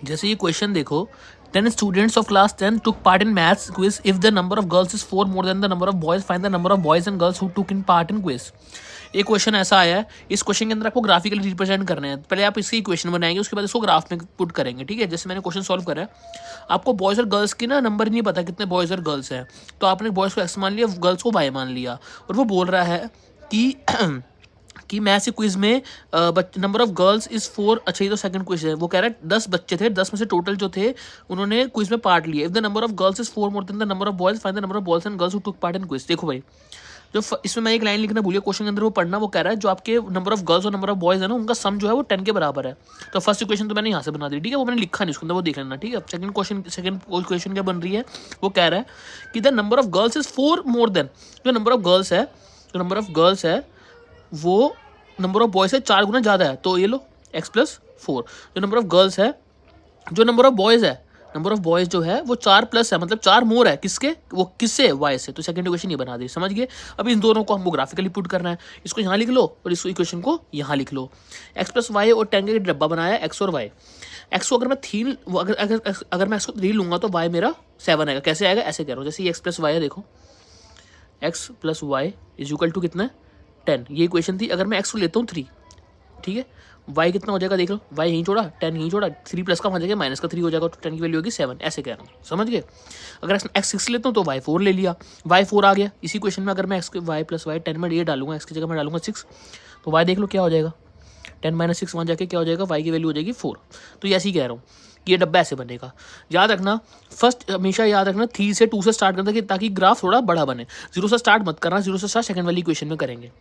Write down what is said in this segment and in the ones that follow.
जैसे ये क्वेश्चन देखो, 10 students of class 10 took part in maths quiz. If the number of girls is 4 more than the number of boys, find the number of boys and girls who took in part in quiz. एक question ऐसा आया है, इस question के अंदर आपको graphically represent करना है। पहले आप इसकी इक्वेशन बनाएंगे, उसके बाद इसको ग्राफ में पुट करेंगे, ठीक है। जैसे मैंने क्वेश्चन सॉल्व करा है, आपको बॉयज़ और गर्ल्स की ना नंबर नहीं पता कितने बॉयज़ और गर्ल्स हैं, तो आपने बॉयज़ को एक्स मान लिया, गर्ल्स को वाई मान लिया, और वो बोल रहा है कि मैथ्स क्विज में नंबर ऑफ गर्ल्स इज़ 4। अच्छा, ये तो सेकंड क्विज है। वो कह रहा है 10 बच्चे थे, 10 में से टोटल जो थे उन्होंने क्विज में पार्ट लिया। If the number of girls is 4 more than the number of boys, find the number of boys and girls who took part in quiz. देखो भाई, जो इसमें मैं एक लाइन लिखना भूलिए, क्वेश्चन के अंदर वो पढ़ना, वो कह रहा है जो आपके नंबर ऑफ गर्ल्स और नंबर ऑफ बॉयज है ना, उनका सम जो है वो 10 के बराबर है। तो फर्स्ट इक्वेशन तो मैंने यहाँ से बना दी, ठीक है, वो मैंने लिखा नहीं उसके अंदर, वो देख लेना, ठीक है। सेकंड क्वेश्चन क्या बन रही है, वो कह रहा है कि the number of girls is 4 more than, जो नंबर ऑफ गर्ल्स है वो नंबर ऑफ बॉयज से 4 गुना ज़्यादा है, तो ये लो x+4। जो नंबर ऑफ गर्ल्स है, जो नंबर ऑफ बॉयज़ है, नंबर ऑफ बॉयज़ जो है वो 4+ है, मतलब 4 मोर है, किसके, वो किससे, y से। तो सेकंड इक्वेशन ये बना दी, समझ गए। अब इन दोनों को हमको ग्राफिकली पुट करना है, इसको यहाँ लिख लो और इस इक्वेशन को यहाँ लिख लो। x+y और 10 का डब्बा बनाया, x और y। x को अगर मैं 3 अगर मैं x को 3 लूँगा तो y मेरा 7 आएगा। कैसे आएगा, ऐसे कह रहा हूँ, जैसे ये x+y है, देखो x+y इज इक्वल टू कितना है, 10। ये इक्वेशन थी। अगर मैं x को लेता हूँ 3, ठीक है, y कितना हो जाएगा, देख लो, y यहीं छोड़ा, 10 यहीं छोड़ा, 3 प्लस का हो जाएगा, माइनस का 3 हो जाएगा, तो 10 की वैल्यू होगी 7। ऐसे कह रहा हूँ, समझ गए। अगर x 6 लेता हूँ तो y 4 ले लिया, y 4 आ गया। इसी क्वेश्चन में अगर मैं x y+y 10 में ये डालूंगा, x की जगह मैं डालूंगा 6, तो y देख लो क्या हो जाएगा, 10 - 6 वहाँ जाके क्या हो जाएगा, y की वैल्यू हो जाएगी 4। तो ये ऐसे ही कह रहा हूँ कि ये डब्बा ऐसे बनेगा। याद रखना, फर्स्ट हमेशा याद रखना 3 से 2 से स्टार्ट करना, ताकि ग्राफ थोड़ा बड़ा बने। 0 से स्टार्ट मत करना, 0 से स्टार्ट सेकंड वाली इक्वेशन में करेंगे।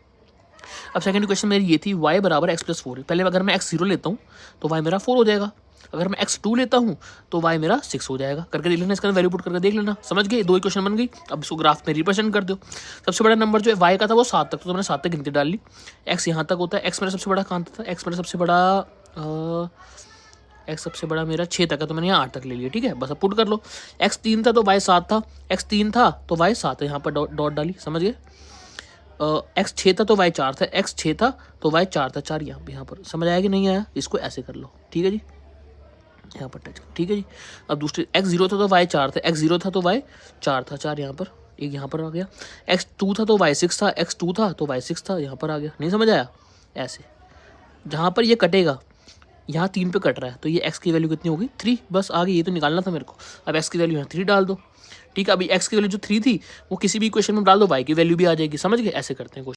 अब सेकंड इक्वेशन मेरी ये थी, y बराबर x+4। पहले अगर मैं x 0 लेता हूँ तो y मेरा 4 हो जाएगा, अगर मैं x 2 लेता हूँ तो y मेरा 6 हो जाएगा। करके देख लेना, इसका वैल्यू पुट करके देख लेना, समझ गए। 2 इक्वेशन बन गई। अब इसको ग्राफ में रिप्रेजेंट कर दो। सबसे बड़ा नंबर जो है y का था वो 7 तक, तो मैंने 7 तक गिनती डाल ली। x यहाँ तक होता है, x मेरा सबसे बड़ा कहाँ था, x सबसे बड़ा मेरा 6 तक है, तो मैंने यहाँ 8 तक ले लिया, ठीक है। बस अब पुट कर लो, x 3 था तो y 7 था, x 3 था तो y 7 है, यहाँ पर डॉट डाली, समझ गए। x 6 था तो y 4 था, x 6 था तो y 4 था, 4 यहाँ पर। समझ आया कि नहीं आया, इसको ऐसे कर लो, ठीक है जी, यहाँ पर टच, ठीक है जी। अब दूसरे x 0 था तो y 4 था, x 0 था तो y 4 था, 4 यहाँ पर, एक यहाँ पर आ गया। x 2 था तो y 6 था, x 2 था तो y 6 था, यहाँ पर आ गया। नहीं समझ आया, ऐसे जहाँ पर ये कटेगा, यहाँ 3 पे कट रहा है, तो ये x की वैल्यू कितनी होगी, 3। बस आ गई, ये तो निकालना था मेरे को। अब x की वैल्यू यहाँ 3 डाल दो, ठीक है। अभी x की वैल्यू जो 3 थी वो किसी भी इक्वेशन में डाल दो, y की वैल्यू भी आ जाएगी, समझ गए। ऐसे करते हैं।